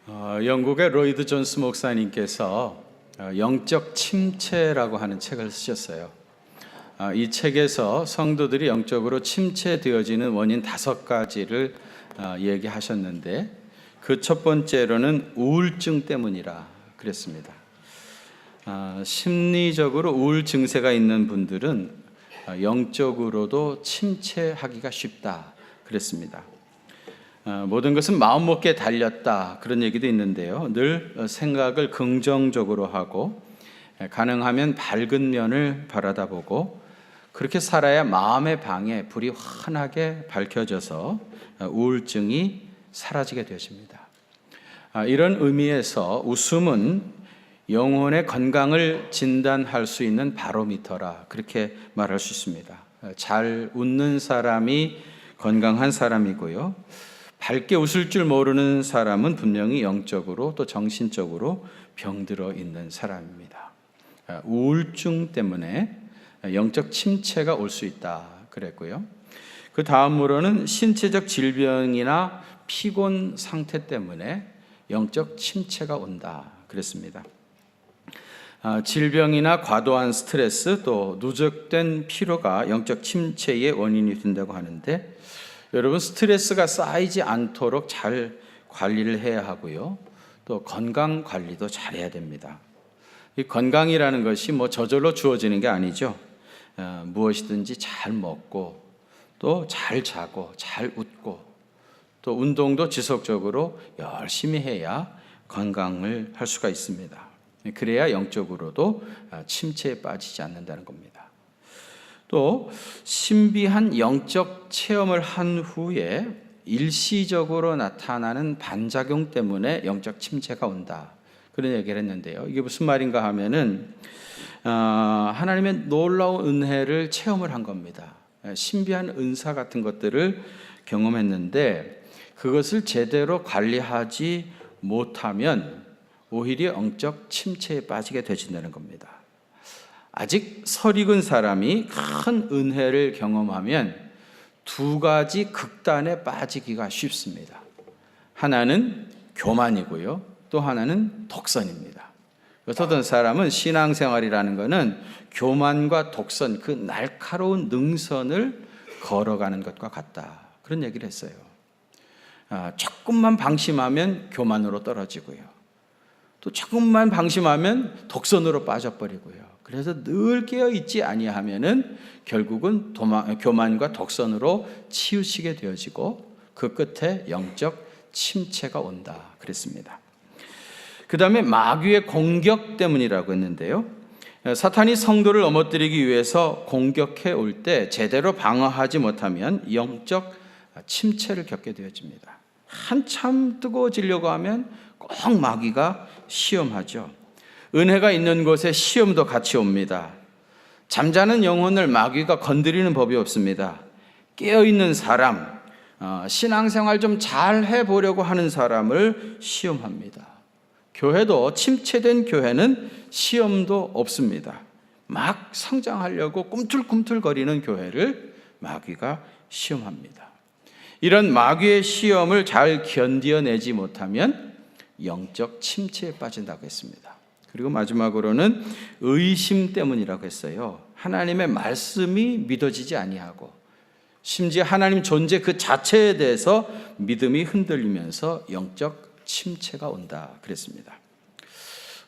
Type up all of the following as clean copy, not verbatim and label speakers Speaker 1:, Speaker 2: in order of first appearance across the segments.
Speaker 1: 영국의 로이드 존스 목사님께서 영적 침체라고 하는 책을 쓰셨어요. 이 책에서 성도들이 영적으로 침체되어지는 원인 5가지를 얘기하셨는데 그 첫 번째로는 우울증 때문이라 그랬습니다. 심리적으로 우울 증세가 있는 분들은 영적으로도 침체하기가 쉽다 그랬습니다. 모든 것은 마음먹기에 달렸다 그런 얘기도 있는데요. 늘 생각을 긍정적으로 하고 가능하면 밝은 면을 바라다보고 그렇게 살아야 마음의 방에 불이 환하게 밝혀져서 우울증이 사라지게 되십니다. 이런 의미에서 웃음은 영혼의 건강을 진단할 수 있는 바로미터라 그렇게 말할 수 있습니다. 잘 웃는 사람이 건강한 사람이고요. 밝게 웃을 줄 모르는 사람은 분명히 영적으로 또 정신적으로 병들어 있는 사람입니다. 우울증 때문에 영적 침체가 올 수 있다 그랬고요. 그 다음으로는 신체적 질병이나 피곤 상태 때문에 영적 침체가 온다 그랬습니다. 질병이나 과도한 스트레스 또 누적된 피로가 영적 침체의 원인이 된다고 하는데 여러분 스트레스가 쌓이지 않도록 잘 관리를 해야 하고요. 또 건강 관리도 잘해야 됩니다. 이 건강이라는 것이 저절로 주어지는 게 아니죠. 무엇이든지 잘 먹고 또 잘 자고 잘 웃고 또 운동도 지속적으로 열심히 해야 건강을 할 수가 있습니다. 그래야 영적으로도 침체에 빠지지 않는다는 겁니다. 또 신비한 영적 체험을 한 후에 일시적으로 나타나는 반작용 때문에 영적 침체가 온다 그런 얘기를 했는데요. 이게 무슨 말인가 하면은 하나님의 놀라운 은혜를 체험을 한 겁니다. 신비한 은사 같은 것들을 경험했는데 그것을 제대로 관리하지 못하면 오히려 영적 침체에 빠지게 되신다는 겁니다. 아직 설익은 사람이 큰 은혜를 경험하면 2가지 극단에 빠지기가 쉽습니다. 하나는 교만이고요. 또 하나는 독선입니다. 어떤 사람은 신앙생활이라는 것은 교만과 독선, 그 날카로운 능선을 걸어가는 것과 같다. 그런 얘기를 했어요. 조금만 방심하면 교만으로 떨어지고요. 또 조금만 방심하면 독선으로 빠져버리고요. 그래서 늘 깨어있지 아니하면은 결국은 교만과 독선으로 치우치게 되어지고 그 끝에 영적 침체가 온다 그랬습니다. 그 다음에 마귀의 공격 때문이라고 했는데요. 사탄이 성도를 넘어뜨리기 위해서 공격해 올 때 제대로 방어하지 못하면 영적 침체를 겪게 되어집니다. 한참 뜨거워지려고 하면 꼭 마귀가 시험하죠. 은혜가 있는 곳에 시험도 같이 옵니다. 잠자는 영혼을 마귀가 건드리는 법이 없습니다. 깨어있는 사람, 신앙생활 좀 잘 해보려고 하는 사람을 시험합니다. 교회도 침체된 교회는 시험도 없습니다. 막 성장하려고 꿈틀꿈틀거리는 교회를 마귀가 시험합니다. 이런 마귀의 시험을 잘 견뎌내지 못하면 영적 침체에 빠진다고 했습니다. 그리고 마지막으로는 의심 때문이라고 했어요. 하나님의 말씀이 믿어지지 아니하고 심지어 하나님 존재 그 자체에 대해서 믿음이 흔들리면서 영적 침체가 온다 그랬습니다.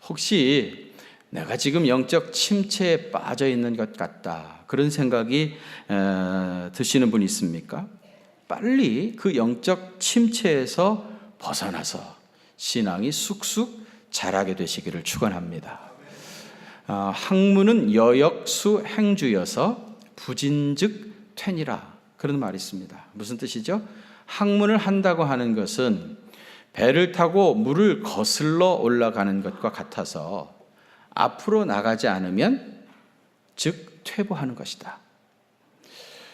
Speaker 1: 혹시 내가 지금 영적 침체에 빠져 있는 것 같다 그런 생각이 드시는 분 있습니까? 빨리 그 영적 침체에서 벗어나서 신앙이 쑥쑥 자라게 되시기를 축원합니다. 학문은 여역수 행주여서 부진즉 퇴니라 그런 말이 있습니다. 무슨 뜻이죠? 학문을 한다고 하는 것은 배를 타고 물을 거슬러 올라가는 것과 같아서 앞으로 나가지 않으면 즉 퇴보하는 것이다.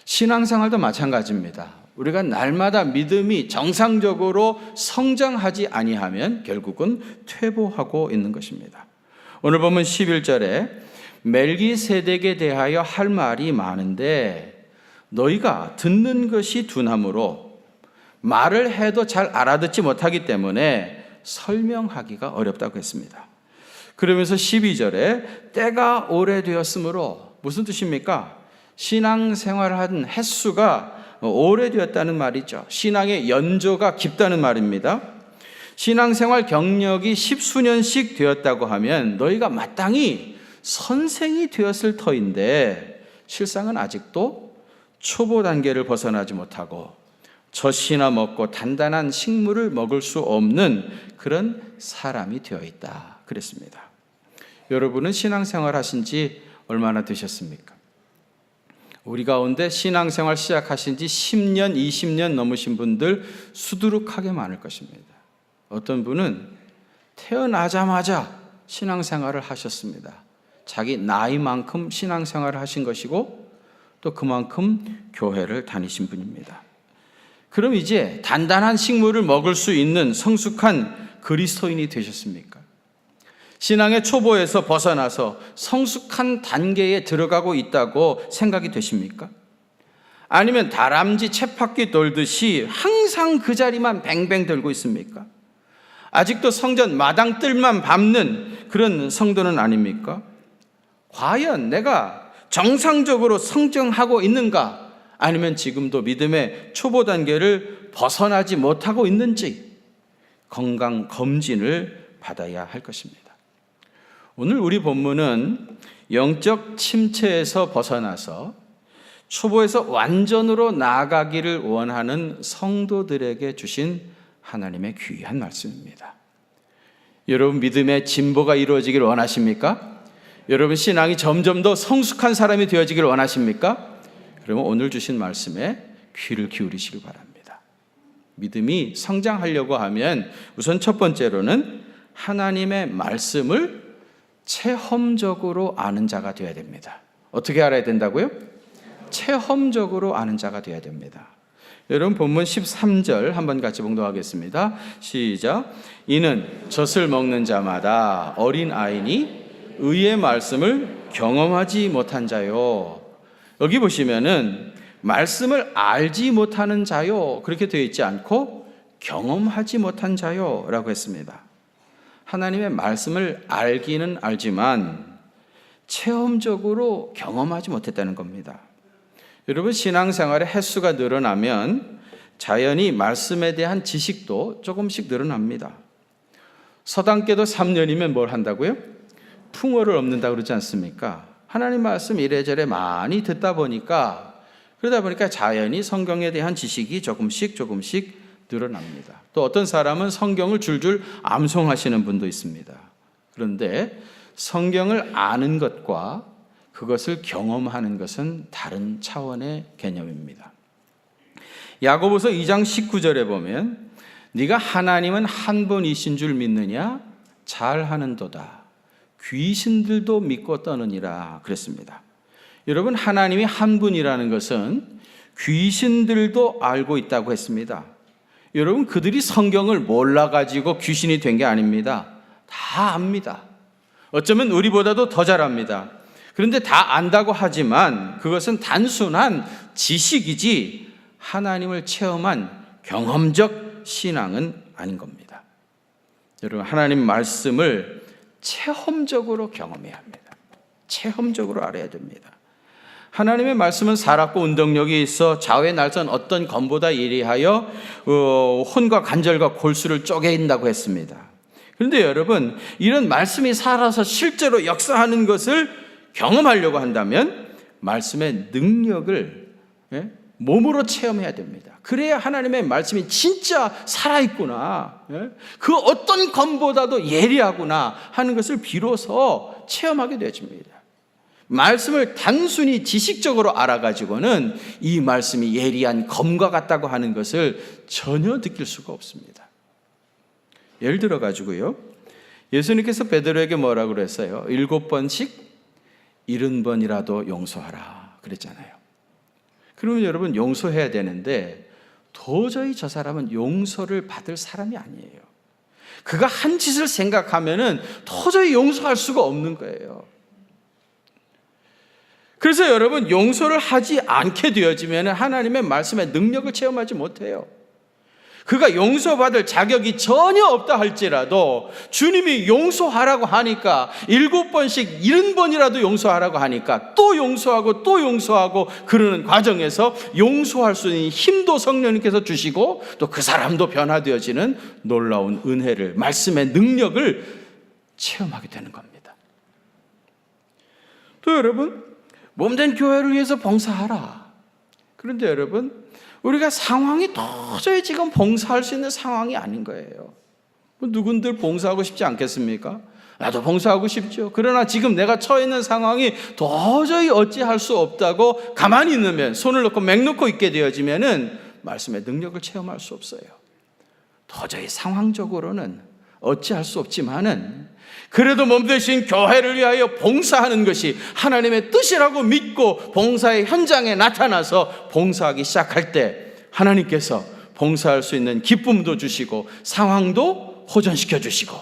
Speaker 1: 신앙생활도 마찬가지입니다. 우리가 날마다 믿음이 정상적으로 성장하지 아니하면 결국은 퇴보하고 있는 것입니다. 오늘 보면 11절에 멜기세덱에 대하여 할 말이 많은데 너희가 듣는 것이 둔함으로 말을 해도 잘 알아듣지 못하기 때문에 설명하기가 어렵다고 했습니다. 그러면서 12절에 때가 오래되었으므로 무슨 뜻입니까? 신앙생활을 한 횟수가 오래되었다는 말이죠. 신앙의 연조가 깊다는 말입니다. 신앙생활 경력이 10수년씩 되었다고 하면 너희가 마땅히 선생이 되었을 터인데 실상은 아직도 초보 단계를 벗어나지 못하고 젖이나 먹고 단단한 식물을 먹을 수 없는 그런 사람이 되어 있다 그랬습니다. 여러분은 신앙생활 하신 지 얼마나 되셨습니까? 우리 가운데 신앙생활 시작하신 지 10년, 20년 넘으신 분들 수두룩하게 많을 것입니다. 어떤 분은 태어나자마자 신앙생활을 하셨습니다. 자기 나이만큼 신앙생활을 하신 것이고 또 그만큼 교회를 다니신 분입니다. 그럼 이제 단단한 식물을 먹을 수 있는 성숙한 그리스도인이 되셨습니까? 신앙의 초보에서 벗어나서 성숙한 단계에 들어가고 있다고 생각이 되십니까? 아니면 다람쥐 쳇바퀴 돌듯이 항상 그 자리만 뱅뱅 돌고 있습니까? 아직도 성전 마당뜰만 밟는 그런 성도는 아닙니까? 과연 내가 정상적으로 성장하고 있는가? 아니면 지금도 믿음의 초보 단계를 벗어나지 못하고 있는지 건강 검진을 받아야 할 것입니다. 오늘 우리 본문은 영적 침체에서 벗어나서 초보에서 완전으로 나아가기를 원하는 성도들에게 주신 하나님의 귀한 말씀입니다. 여러분 믿음의 진보가 이루어지기를 원하십니까? 여러분 신앙이 점점 더 성숙한 사람이 되어지기를 원하십니까? 그러면 오늘 주신 말씀에 귀를 기울이시길 바랍니다. 믿음이 성장하려고 하면 우선 첫 번째로는 하나님의 말씀을 체험적으로 아는 자가 되어야 됩니다. 어떻게 알아야 된다고요? 체험적으로 아는 자가 되어야 됩니다. 여러분 본문 13절 한번 같이 봉독하겠습니다. 시작. 이는 젖을 먹는 자마다 어린 아이니 의의 말씀을 경험하지 못한 자요. 여기 보시면은 말씀을 알지 못하는 자요 그렇게 되어 있지 않고 경험하지 못한 자요 라고 했습니다. 하나님의 말씀을 알기는 알지만 체험적으로 경험하지 못했다는 겁니다. 여러분 신앙생활의 횟수가 늘어나면 자연히 말씀에 대한 지식도 조금씩 늘어납니다. 서당계도 3년이면 뭘 한다고요? 풍어를 엎는다고 그러지 않습니까? 하나님 말씀 이래저래 많이 듣다 보니까 그러다 보니까 자연히 성경에 대한 지식이 조금씩 늘어납니다. 또 어떤 사람은 성경을 줄줄 암송하시는 분도 있습니다. 그런데 성경을 아는 것과 그것을 경험하는 것은 다른 차원의 개념입니다. 야고보서 2장 19절에 보면 네가 하나님은 한 분이신 줄 믿느냐? 잘하는도다. 귀신들도 믿고 떠느니라 그랬습니다. 여러분 하나님이 한 분이라는 것은 귀신들도 알고 있다고 했습니다. 여러분 그들이 성경을 몰라가지고 귀신이 된 게 아닙니다. 다 압니다. 어쩌면 우리보다도 더 잘 압니다. 그런데 다 안다고 하지만 그것은 단순한 지식이지 하나님을 체험한 경험적 신앙은 아닌 겁니다. 여러분 하나님 말씀을 체험적으로 경험해야 합니다. 체험적으로 알아야 됩니다. 하나님의 말씀은 살았고 운동력이 있어 좌우의 날선 어떤 검보다 예리하여 혼과 관절과 골수를 쪼갠다고 했습니다. 그런데 여러분 이런 말씀이 살아서 실제로 역사하는 것을 경험하려고 한다면 말씀의 능력을 몸으로 체험해야 됩니다. 그래야 하나님의 말씀이 진짜 살아있구나, 그 어떤 검보다도 예리하구나 하는 것을 비로소 체험하게 되어집니다. 말씀을 단순히 지식적으로 알아가지고는 이 말씀이 예리한 검과 같다고 하는 것을 전혀 느낄 수가 없습니다. 예를 들어 가지고요, 예수님께서 베드로에게 뭐라고 그랬어요? 7번씩 70번이라도 용서하라 그랬잖아요. 그러면 여러분 용서해야 되는데 도저히 저 사람은 용서를 받을 사람이 아니에요. 그가 한 짓을 생각하면은 도저히 용서할 수가 없는 거예요. 그래서 여러분 용서를 하지 않게 되어지면 하나님의 말씀의 능력을 체험하지 못해요. 그가 용서받을 자격이 전혀 없다 할지라도 주님이 용서하라고 하니까 7번씩 70번이라도 용서하라고 하니까 또 용서하고 또 용서하고 그러는 과정에서 용서할 수 있는 힘도 성령님께서 주시고 또 그 사람도 변화되어지는 놀라운 은혜를, 말씀의 능력을 체험하게 되는 겁니다. 또 여러분, 몸된 교회를 위해서 봉사하라. 그런데 여러분, 우리가 상황이 도저히 지금 봉사할 수 있는 상황이 아닌 거예요. 누군들 봉사하고 싶지 않겠습니까? 나도 봉사하고 싶죠. 그러나 지금 내가 처해 있는 상황이 도저히 어찌할 수 없다고 가만히 있으면, 손을 놓고 맹 놓고 있게 되어지면은 말씀의 능력을 체험할 수 없어요. 도저히 상황적으로는 어찌할 수 없지만은 그래도 몸되신 교회를 위하여 봉사하는 것이 하나님의 뜻이라고 믿고 봉사의 현장에 나타나서 봉사하기 시작할 때 하나님께서 봉사할 수 있는 기쁨도 주시고 상황도 호전시켜 주시고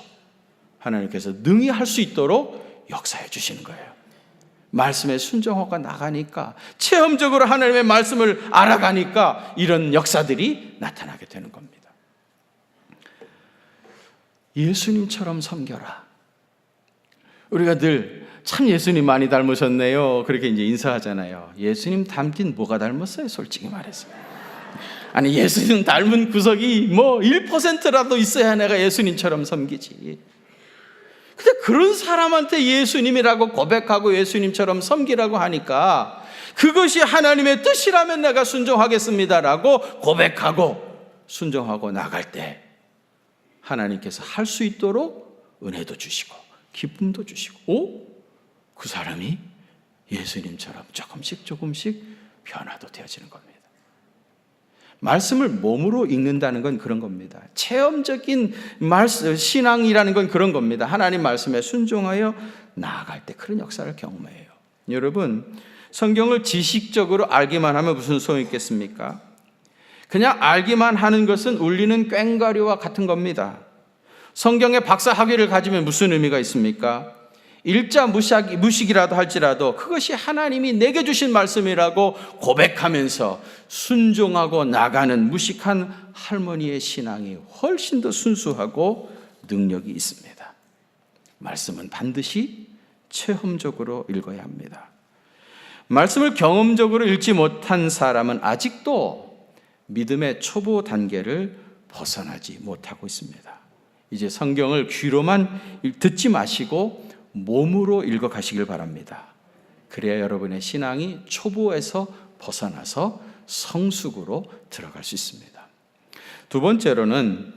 Speaker 1: 하나님께서 능히 할 수 있도록 역사해 주시는 거예요. 말씀에 순종하고 나가니까, 체험적으로 하나님의 말씀을 알아가니까 이런 역사들이 나타나게 되는 겁니다. 예수님처럼 섬겨라. 우리가 늘 참 예수님 많이 닮으셨네요, 그렇게 이제 인사하잖아요. 예수님 닮긴 뭐가 닮았어요, 솔직히 말해서. 아니, 예수님 닮은 구석이 뭐 1%라도 있어야 내가 예수님처럼 섬기지. 근데 그런 사람한테 예수님이라고 고백하고 예수님처럼 섬기라고 하니까 그것이 하나님의 뜻이라면 내가 순종하겠습니다라고 고백하고 순종하고 나갈 때 하나님께서 할 수 있도록 은혜도 주시고 기쁨도 주시고, 그 사람이 예수님처럼 조금씩 변화도 되어지는 겁니다. 말씀을 몸으로 읽는다는 건 그런 겁니다. 체험적인 신앙이라는 건 그런 겁니다. 하나님 말씀에 순종하여 나아갈 때 그런 역사를 경험해요. 여러분, 성경을 지식적으로 알기만 하면 무슨 소용이 있겠습니까? 그냥 알기만 하는 것은 울리는 꽹과리와 같은 겁니다. 성경에 박사 학위를 가지면 무슨 의미가 있습니까? 일자 무식이라도 할지라도 그것이 하나님이 내게 주신 말씀이라고 고백하면서 순종하고 나가는 무식한 할머니의 신앙이 훨씬 더 순수하고 능력이 있습니다. 말씀은 반드시 체험적으로 읽어야 합니다. 말씀을 경험적으로 읽지 못한 사람은 아직도 믿음의 초보 단계를 벗어나지 못하고 있습니다. 이제 성경을 귀로만 듣지 마시고 몸으로 읽어가시길 바랍니다. 그래야 여러분의 신앙이 초보에서 벗어나서 성숙으로 들어갈 수 있습니다. 두 번째로는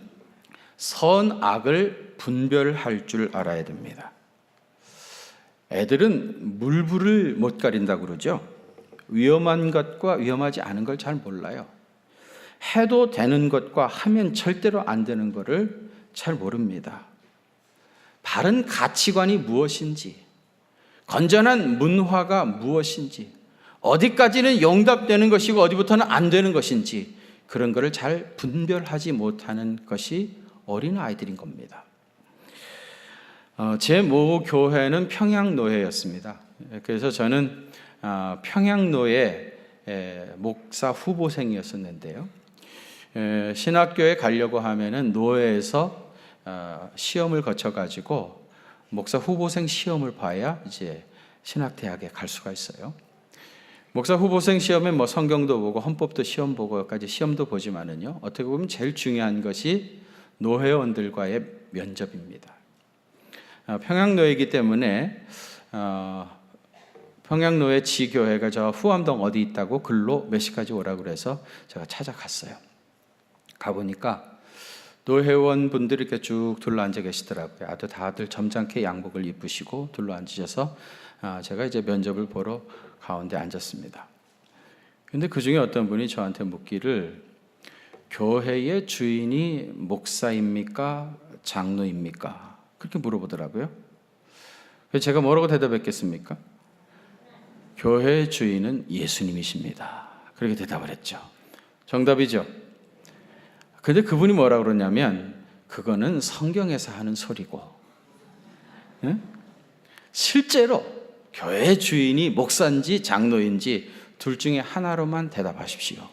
Speaker 1: 선악을 분별할 줄 알아야 됩니다. 애들은 물불을 못 가린다고 그러죠. 위험한 것과 위험하지 않은 걸 잘 몰라요. 해도 되는 것과 하면 절대로 안 되는 것을 잘 모릅니다. 바른 가치관이 무엇인지, 건전한 문화가 무엇인지, 어디까지는 용납되는 것이고 어디부터는 안 되는 것인지 그런 것을 잘 분별하지 못하는 것이 어린 아이들인 겁니다. 제 모 교회는 평양노회였습니다. 그래서 저는 평양노회 목사 후보생이었었는데요. 신학교에 가려고 하면은 노회에서 시험을 거쳐가지고 목사 후보생 시험을 봐야 이제 신학대학에 갈 수가 있어요. 목사 후보생 시험에 뭐 성경도 보고 헌법도 시험 보고까지 시험도 보지만은요, 어떻게 보면 제일 중요한 것이 노회원들과의 면접입니다. 평양노회이기 때문에 평양노회 지교회가 저 후암동 어디 있다고 글로 몇 시까지 오라고 그래서 제가 찾아갔어요. 가보니까 노회원분들이 이렇게 쭉 둘러앉아 계시더라고요. 아주 다들 점잖게 양복을 입으시고 둘러앉으셔서 제가 이제 면접을 보러 가운데 앉았습니다. 근데 그 중에 어떤 분이 저한테 묻기를, 교회의 주인이 목사입니까? 장로입니까? 그렇게 물어보더라고요. 그래서 제가 뭐라고 대답했겠습니까? 교회의 주인은 예수님이십니다. 그렇게 대답을 했죠. 정답이죠. 근데 그분이 뭐라고 그러냐면, 그거는 성경에서 하는 소리고, 응? 실제로 교회의 주인이 목사인지 장로인지 둘 중에 하나로만 대답하십시오.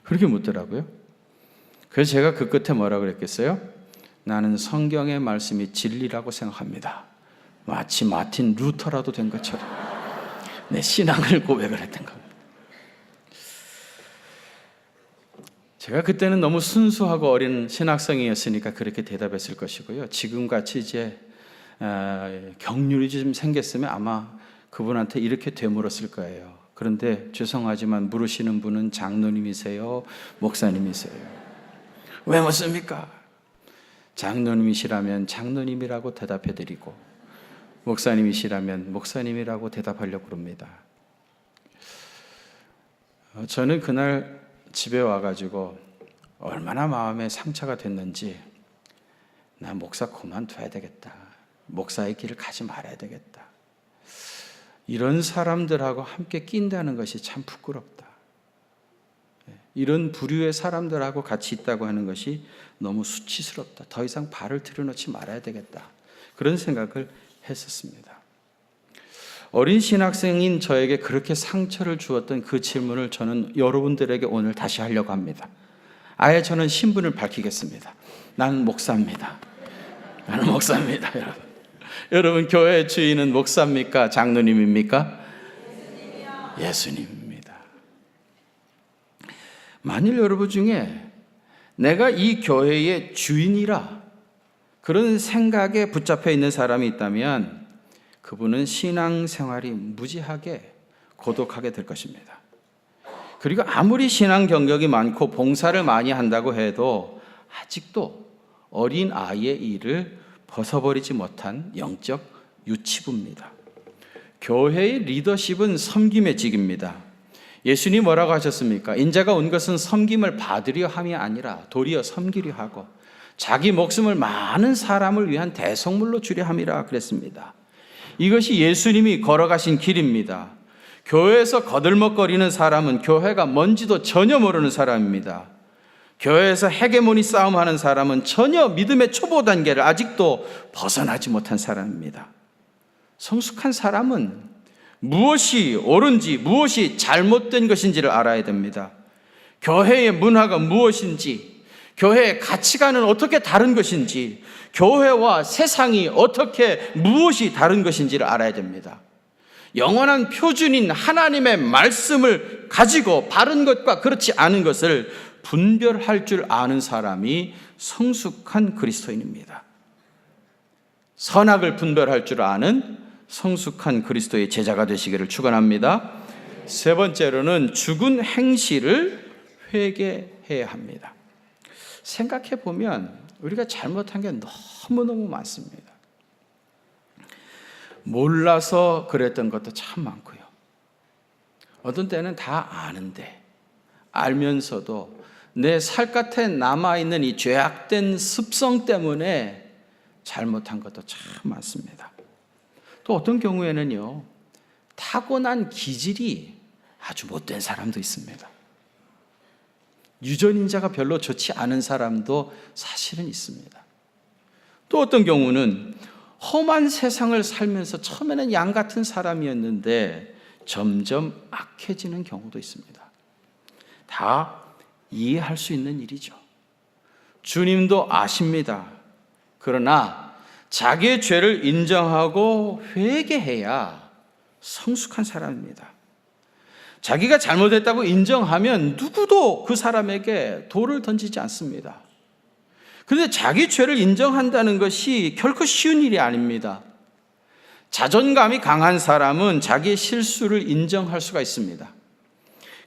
Speaker 1: 그렇게 묻더라고요. 그래서 제가 그 끝에 뭐라고 그랬겠어요? 나는 성경의 말씀이 진리라고 생각합니다. 마치 마틴 루터라도 된 것처럼 내 신앙을 고백을 했던 겁니다. 제가 그때는 너무 순수하고 어린 신학생이었으니까 그렇게 대답했을 것이고요. 지금같이 이제 경륜이 좀 생겼으면 아마 그분한테 이렇게 되물었을 거예요. 그런데 죄송하지만 물으시는 분은 장로님이세요? 목사님이세요? 왜 묻습니까? 장로님이시라면 장로님이라고 대답해드리고 목사님이시라면 목사님이라고 대답하려고 합니다. 저는 그날 집에 와가지고 얼마나 마음에 상처가 됐는지 나 목사 그만둬야 되겠다. 목사의 길을 가지 말아야 되겠다. 이런 사람들하고 함께 낀다는 것이 참 부끄럽다. 이런 부류의 사람들하고 같이 있다고 하는 것이 너무 수치스럽다. 더 이상 발을 들여놓지 말아야 되겠다. 그런 생각을 했었습니다. 어린 신학생인 저에게 그렇게 상처를 주었던 그 질문을 저는 여러분들에게 오늘 다시 하려고 합니다. 아예 저는 신분을 밝히겠습니다. 나는 목사입니다. 나는 목사입니다, 여러분. 여러분, 교회 주인은 목사입니까? 장로님입니까? 예수님입니다. 만일 여러분 중에 내가 이 교회의 주인이라 그런 생각에 붙잡혀 있는 사람이 있다면 그분은 신앙생활이 무지하게 고독하게 될 것입니다. 그리고 아무리 신앙 경력이 많고 봉사를 많이 한다고 해도 아직도 어린 아이의 일을 벗어버리지 못한 영적 유치부입니다. 교회의 리더십은 섬김의 직입니다. 예수님 뭐라고 하셨습니까? 인자가 온 것은 섬김을 받으려 함이 아니라 도리어 섬기려 하고 자기 목숨을 많은 사람을 위한 대속물로 주려 함이라 그랬습니다. 이것이 예수님이 걸어가신 길입니다. 교회에서 거들먹거리는 사람은 교회가 뭔지도 전혀 모르는 사람입니다. 교회에서 헤게모니 싸움하는 사람은 전혀 믿음의 초보 단계를 아직도 벗어나지 못한 사람입니다. 성숙한 사람은 무엇이 옳은지 무엇이 잘못된 것인지를 알아야 됩니다. 교회의 문화가 무엇인지, 교회의 가치관은 어떻게 다른 것인지, 교회와 세상이 어떻게 무엇이 다른 것인지를 알아야 됩니다. 영원한 표준인 하나님의 말씀을 가지고 바른 것과 그렇지 않은 것을 분별할 줄 아는 사람이 성숙한 그리스도인입니다. 선악을 분별할 줄 아는 성숙한 그리스도의 제자가 되시기를 축원합니다. 세 번째로는 죽은 행실을 회개해야 합니다. 생각해 보면 우리가 잘못한 게 너무너무 많습니다. 몰라서 그랬던 것도 참 많고요. 어떤 때는 다 아는데 알면서도 내 살갗에 남아있는 이 죄악된 습성 때문에 잘못한 것도 참 많습니다. 또 어떤 경우에는요, 타고난 기질이 아주 못된 사람도 있습니다. 유전인자가 별로 좋지 않은 사람도 사실은 있습니다. 또 어떤 경우는 험한 세상을 살면서 처음에는 양 같은 사람이었는데 점점 악해지는 경우도 있습니다. 다 이해할 수 있는 일이죠. 주님도 아십니다. 그러나 자기의 죄를 인정하고 회개해야 성숙한 사람입니다. 자기가 잘못했다고 인정하면 누구도 그 사람에게 돌을 던지지 않습니다. 그런데 자기 죄를 인정한다는 것이 결코 쉬운 일이 아닙니다. 자존감이 강한 사람은 자기의 실수를 인정할 수가 있습니다.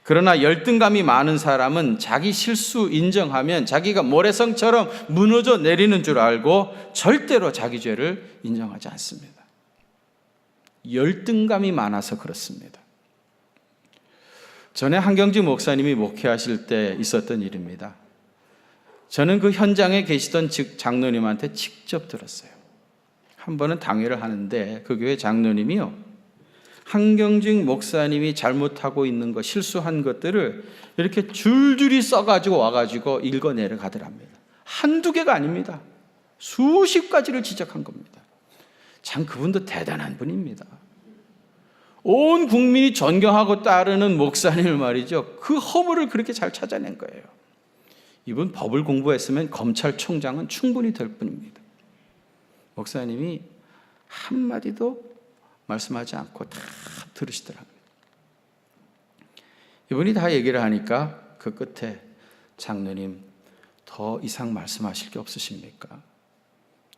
Speaker 1: 그러나 열등감이 많은 사람은 자기 실수 인정하면 자기가 모래성처럼 무너져 내리는 줄 알고 절대로 자기 죄를 인정하지 않습니다. 열등감이 많아서 그렇습니다. 전에 한경직 목사님이 목회하실 때 있었던 일입니다. 저는 그 현장에 계시던 장로님한테 직접 들었어요. 한 번은 당회를 하는데 그 교회 장로님이요, 한경직 목사님이 잘못하고 있는 것, 실수한 것들을 이렇게 줄줄이 써가지고 와가지고 읽어내려 가더랍니다. 한두 개가 아닙니다. 수십 가지를 지적한 겁니다. 참 그분도 대단한 분입니다. 온 국민이 존경하고 따르는 목사님을 말이죠, 그 허물을 그렇게 잘 찾아낸 거예요. 이분 법을 공부했으면 검찰총장은 충분히 될 뿐입니다. 목사님이 한마디도 말씀하지 않고 다 들으시더라고요. 이분이 다 얘기를 하니까 그 끝에 장로님 더 이상 말씀하실 게 없으십니까?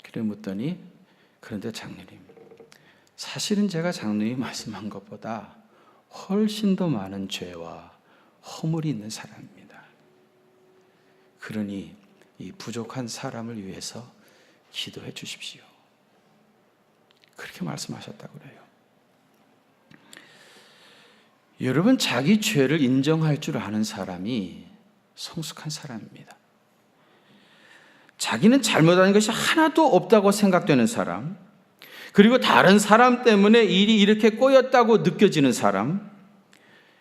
Speaker 1: 그래 묻더니 그런데 장로님 사실은 제가 장로님이 말씀한 것보다 훨씬 더 많은 죄와 허물이 있는 사람입니다. 그러니 이 부족한 사람을 위해서 기도해 주십시오. 그렇게 말씀하셨다고 그래요. 여러분, 자기 죄를 인정할 줄 아는 사람이 성숙한 사람입니다. 자기는 잘못한 것이 하나도 없다고 생각되는 사람, 그리고 다른 사람 때문에 일이 이렇게 꼬였다고 느껴지는 사람,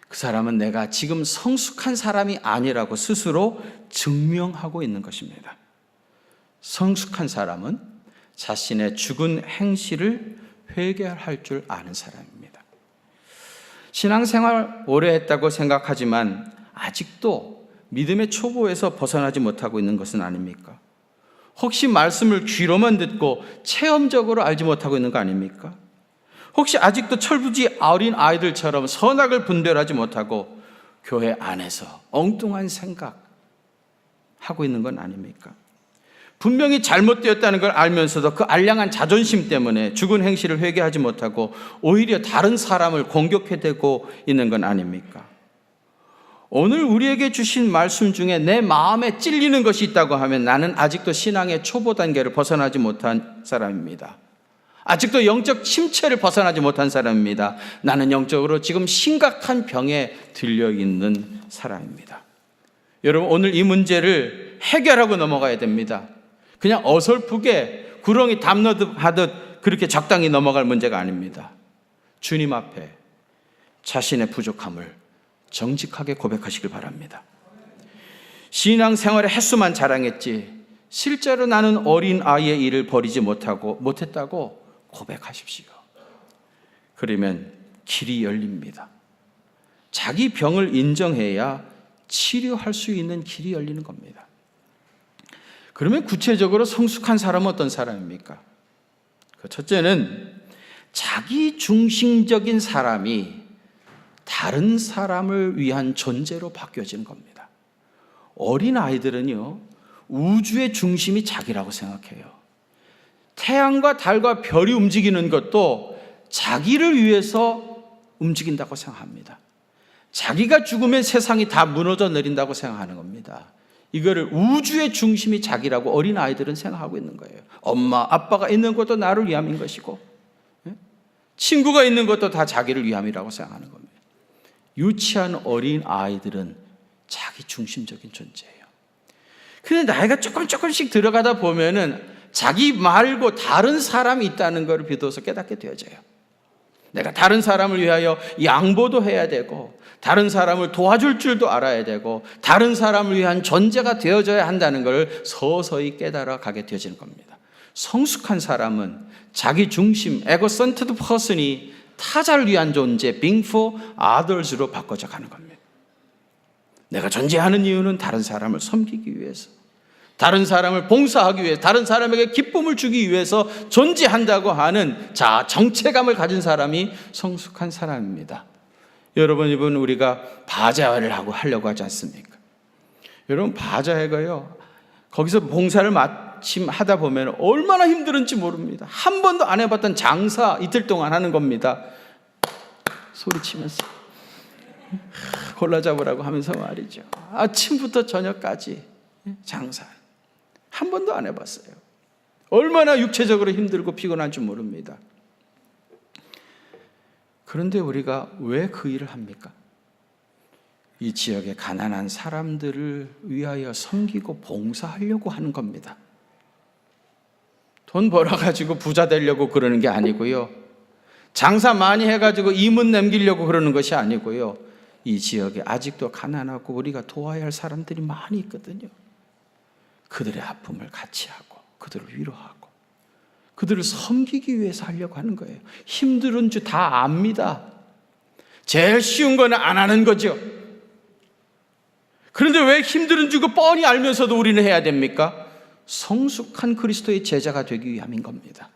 Speaker 1: 그 사람은 내가 지금 성숙한 사람이 아니라고 스스로 증명하고 있는 것입니다. 성숙한 사람은 자신의 죽은 행실을 회개할 줄 아는 사람입니다. 신앙생활 오래 했다고 생각하지만 아직도 믿음의 초보에서 벗어나지 못하고 있는 것은 아닙니까? 혹시 말씀을 귀로만 듣고 체험적으로 알지 못하고 있는 거 아닙니까? 혹시 아직도 철부지 어린 아이들처럼 선악을 분별하지 못하고 교회 안에서 엉뚱한 생각 하고 있는 건 아닙니까? 분명히 잘못되었다는 걸 알면서도 그 알량한 자존심 때문에 죽은 행실을 회개하지 못하고 오히려 다른 사람을 공격해대고 있는 건 아닙니까? 오늘 우리에게 주신 말씀 중에 내 마음에 찔리는 것이 있다고 하면 나는 아직도 신앙의 초보 단계를 벗어나지 못한 사람입니다. 아직도 영적 침체를 벗어나지 못한 사람입니다. 나는 영적으로 지금 심각한 병에 들려 있는 사람입니다. 여러분, 오늘 이 문제를 해결하고 넘어가야 됩니다. 그냥 어설프게 구렁이 담너하듯 그렇게 적당히 넘어갈 문제가 아닙니다. 주님 앞에 자신의 부족함을 정직하게 고백하시길 바랍니다. 신앙생활의 횟수만 자랑했지 실제로 나는 어린 아이의 일을 버리지 못했다고 고백하십시오. 그러면 길이 열립니다. 자기 병을 인정해야 치료할 수 있는 길이 열리는 겁니다. 그러면 구체적으로 성숙한 사람은 어떤 사람입니까? 첫째는 자기 중심적인 사람이 다른 사람을 위한 존재로 바뀌어지는 겁니다. 어린 아이들은요, 우주의 중심이 자기라고 생각해요. 태양과 달과 별이 움직이는 것도 자기를 위해서 움직인다고 생각합니다. 자기가 죽으면 세상이 다 무너져 내린다고 생각하는 겁니다. 이거를 우주의 중심이 자기라고 어린 아이들은 생각하고 있는 거예요. 엄마, 아빠가 있는 것도 나를 위함인 것이고, 친구가 있는 것도 다 자기를 위함이라고 생각하는 겁니다. 유치한 어린 아이들은 자기 중심적인 존재예요. 그런데 나이가 조금씩 들어가다 보면은 자기 말고 다른 사람이 있다는 것을 비로소 깨닫게 되어져요. 내가 다른 사람을 위하여 양보도 해야 되고, 다른 사람을 도와줄 줄도 알아야 되고, 다른 사람을 위한 존재가 되어져야 한다는 걸 서서히 깨달아 가게 되어지는 겁니다. 성숙한 사람은 자기 중심, 에고센트드 퍼슨이 타자를 위한 존재, being for others로 바꿔져 가는 겁니다. 내가 존재하는 이유는 다른 사람을 섬기기 위해서, 다른 사람을 봉사하기 위해서, 다른 사람에게 기쁨을 주기 위해서 존재한다고 하는 정체감을 가진 사람이 성숙한 사람입니다. 여러분, 이번 우리가 바자회를 하려고 하지 않습니까? 여러분, 바자회가요, 거기서 봉사를 마침 하다 보면 얼마나 힘들은지 모릅니다. 한 번도 안 해봤던 장사 이틀 동안 하는 겁니다. 소리치면서 골라 잡으라고 하면서 말이죠. 아침부터 저녁까지 장사 한 번도 안 해봤어요. 얼마나 육체적으로 힘들고 피곤한지 모릅니다. 그런데 우리가 왜 그 일을 합니까? 이 지역의 가난한 사람들을 위하여 섬기고 봉사하려고 하는 겁니다. 돈 벌어가지고 부자 되려고 그러는 게 아니고요. 장사 많이 해가지고 이문 남기려고 그러는 것이 아니고요. 이 지역에 아직도 가난하고 우리가 도와야 할 사람들이 많이 있거든요. 그들의 아픔을 같이 하고 그들을 위로하고 그들을 섬기기 위해서 하려고 하는 거예요. 힘든 줄 다 압니다. 제일 쉬운 거는 안 하는 거죠. 그런데 왜 힘들은 줄 뻔히 알면서도 우리는 해야 됩니까? 성숙한 그리스도의 제자가 되기 위함인 겁니다.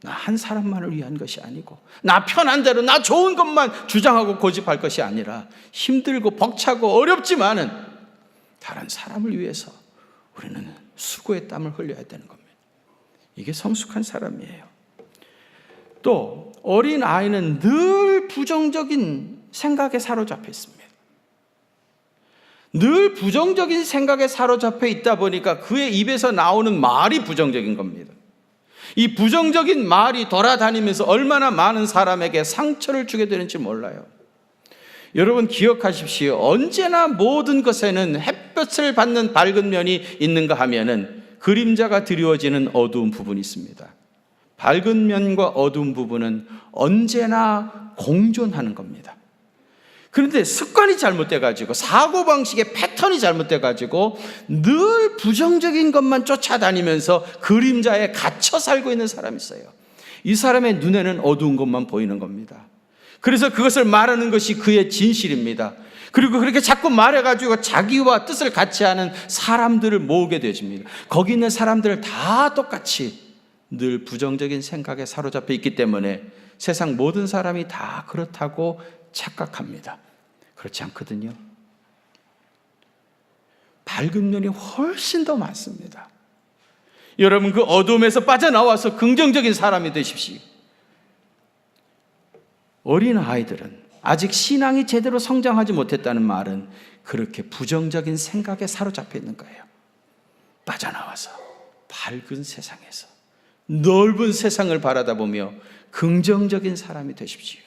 Speaker 1: 나 한 사람만을 위한 것이 아니고, 나 편한 대로 나 좋은 것만 주장하고 고집할 것이 아니라, 힘들고 벅차고 어렵지만은 다른 사람을 위해서 우리는 수고의 땀을 흘려야 되는 겁니다. 이게 성숙한 사람이에요. 또 어린 아이는 늘 부정적인 생각에 사로잡혀 있습니다. 늘 부정적인 생각에 사로잡혀 있다 보니까 그의 입에서 나오는 말이 부정적인 겁니다. 이 부정적인 말이 돌아다니면서 얼마나 많은 사람에게 상처를 주게 되는지 몰라요. 여러분 기억하십시오. 언제나 모든 것에는 햇볕을 받는 밝은 면이 있는가 하면은 그림자가 드리워지는 어두운 부분이 있습니다. 밝은 면과 어두운 부분은 언제나 공존하는 겁니다. 그런데 습관이 잘못돼가지고, 사고방식의 패턴이 잘못돼가지고 늘 부정적인 것만 쫓아다니면서 그림자에 갇혀 살고 있는 사람이 있어요. 이 사람의 눈에는 어두운 것만 보이는 겁니다. 그래서 그것을 말하는 것이 그의 진실입니다. 그리고 그렇게 자꾸 말해가지고 자기와 뜻을 같이 하는 사람들을 모으게 되집니다. 거기 있는 사람들을 다 똑같이 늘 부정적인 생각에 사로잡혀 있기 때문에 세상 모든 사람이 다 그렇다고 착각합니다. 그렇지 않거든요. 밝은 면이 훨씬 더 많습니다. 여러분 그 어둠에서 빠져나와서 긍정적인 사람이 되십시오. 어린 아이들은 아직 신앙이 제대로 성장하지 못했다는 말은 그렇게 부정적인 생각에 사로잡혀 있는 거예요. 빠져나와서 밝은 세상에서 넓은 세상을 바라다보며 긍정적인 사람이 되십시오.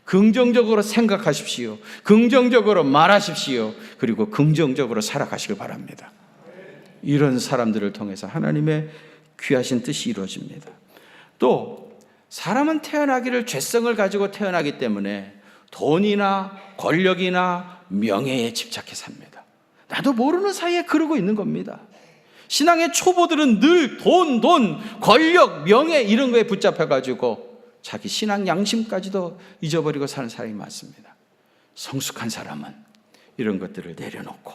Speaker 1: 긍정적으로 생각하십시오. 긍정적으로 말하십시오. 그리고 긍정적으로 살아가시길 바랍니다. 이런 사람들을 통해서 하나님의 귀하신 뜻이 이루어집니다. 또 사람은 태어나기를 죄성을 가지고 태어나기 때문에 돈이나 권력이나 명예에 집착해 삽니다. 나도 모르는 사이에 그러고 있는 겁니다. 신앙의 초보들은 늘 돈, 권력, 명예 이런 거에 붙잡혀가지고 자기 신앙 양심까지도 잊어버리고 사는 사람이 많습니다. 성숙한 사람은 이런 것들을 내려놓고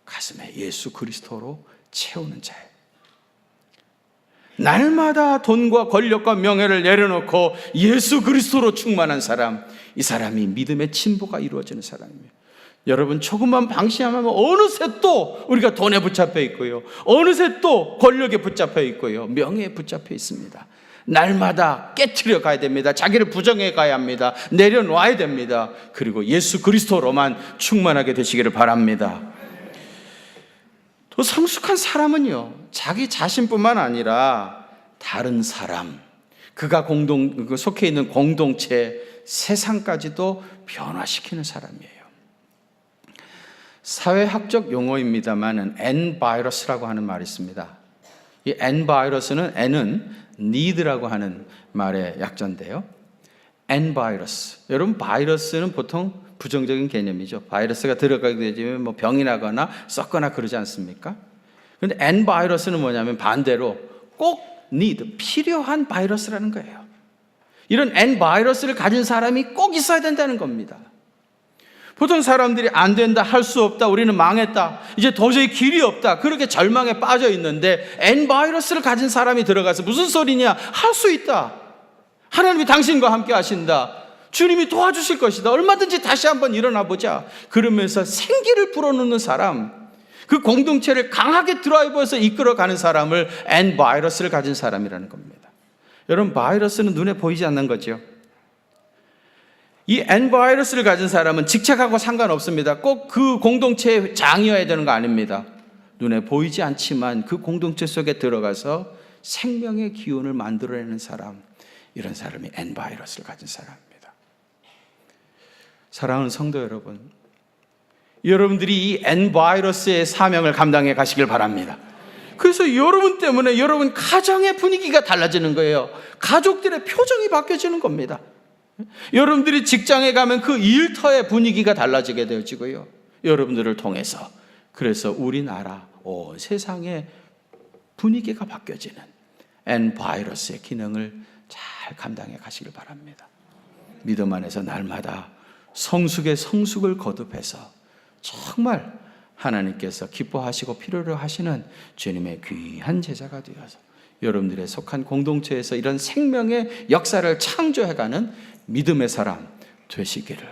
Speaker 1: 가슴에 예수 그리스도로 채우는 자예요. 날마다 돈과 권력과 명예를 내려놓고 예수 그리스도로 충만한 사람, 이 사람이 믿음의 진보가 이루어지는 사람입니다. 여러분 조금만 방심하면 어느새 또 우리가 돈에 붙잡혀 있고요, 어느새 또 권력에 붙잡혀 있고요, 명예에 붙잡혀 있습니다. 날마다 깨트려 가야 됩니다. 자기를 부정해 가야 합니다. 내려놔야 됩니다. 그리고 예수 그리스도로만 충만하게 되시기를 바랍니다. 또 성숙한 사람은요, 자기 자신뿐만 아니라 다른 사람, 그가 속해 있는 공동체, 세상까지도 변화시키는 사람이에요. 사회학적 용어입니다만 N바이러스라고 하는 말이 있습니다. 이 N바이러스는 N은 need라고 하는 말의 약자인데요. N바이러스. 여러분 바이러스는 보통 부정적인 개념이죠. 바이러스가 들어가게 되면 뭐 병이 나거나 썩거나 그러지 않습니까? 그런데 N바이러스는 뭐냐면 반대로 꼭 need, 필요한 바이러스라는 거예요. 이런 N바이러스를 가진 사람이 꼭 있어야 된다는 겁니다. 보통 사람들이 안 된다, 할 수 없다, 우리는 망했다, 이제 도저히 길이 없다, 그렇게 절망에 빠져 있는데 N바이러스를 가진 사람이 들어가서 무슨 소리냐, 할 수 있다, 하나님이 당신과 함께 하신다, 주님이 도와주실 것이다, 얼마든지 다시 한번 일어나 보자, 그러면서 생기를 불어넣는 사람, 그 공동체를 강하게 드라이브해서 이끌어가는 사람을 N바이러스를 가진 사람이라는 겁니다. 여러분 바이러스는 눈에 보이지 않는 거죠. 이 N바이러스를 가진 사람은 직책하고 상관없습니다. 꼭 그 공동체의 장이어야 되는 거 아닙니다. 눈에 보이지 않지만 그 공동체 속에 들어가서 생명의 기운을 만들어내는 사람, 이런 사람이 N바이러스를 가진 사람입니다. 사랑하는 성도 여러분, 여러분들이 이 N바이러스의 사명을 감당해 가시길 바랍니다. 그래서 여러분 때문에 여러분 가정의 분위기가 달라지는 거예요. 가족들의 표정이 바뀌어지는 겁니다. 여러분들이 직장에 가면 그 일터의 분위기가 달라지게 되어지고요, 여러분들을 통해서 그래서 우리나라 온 세상의 분위기가 바뀌어지는 N바이러스의 기능을 잘 감당해 가시길 바랍니다. 믿음 안에서 날마다 성숙의 성숙을 거듭해서 정말 하나님께서 기뻐하시고 필요로 하시는 주님의 귀한 제자가 되어서 여러분들의 속한 공동체에서 이런 생명의 역사를 창조해가는 믿음의 사람 되시기를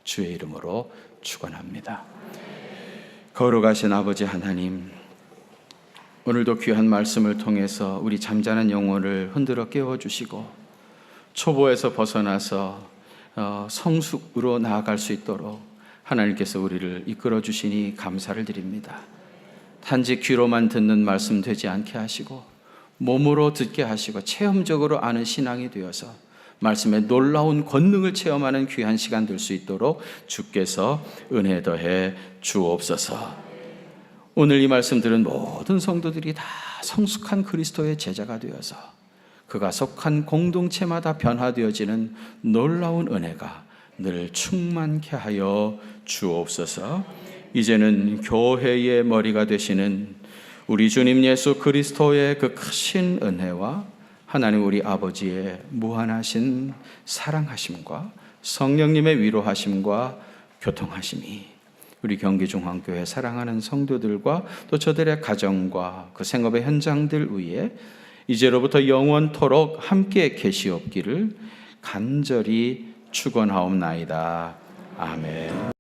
Speaker 1: 주의 이름으로 축원합니다. 거룩하신 아버지 하나님, 오늘도 귀한 말씀을 통해서 우리 잠자는 영혼을 흔들어 깨워주시고 초보에서 벗어나서 성숙으로 나아갈 수 있도록 하나님께서 우리를 이끌어 주시니 감사를 드립니다. 단지 귀로만 듣는 말씀 되지 않게 하시고 몸으로 듣게 하시고 체험적으로 아는 신앙이 되어서 말씀의 놀라운 권능을 체험하는 귀한 시간 될 수 있도록 주께서 은혜 더해 주옵소서. 오늘 이 말씀 들은 모든 성도들이 다 성숙한 그리스도의 제자가 되어서 그가 속한 공동체마다 변화되어지는 놀라운 은혜가 늘 충만케 하여 주옵소서. 이제는 교회의 머리가 되시는 우리 주님 예수 그리스도의 그 크신 은혜와 하나님 우리 아버지의 무한하신 사랑하심과 성령님의 위로하심과 교통하심이 우리 경기중앙교회 사랑하는 성도들과 또 저들의 가정과 그 생업의 현장들 위에 이제로부터 영원토록 함께 계시옵기를 간절히 축원하옵나이다. 아멘.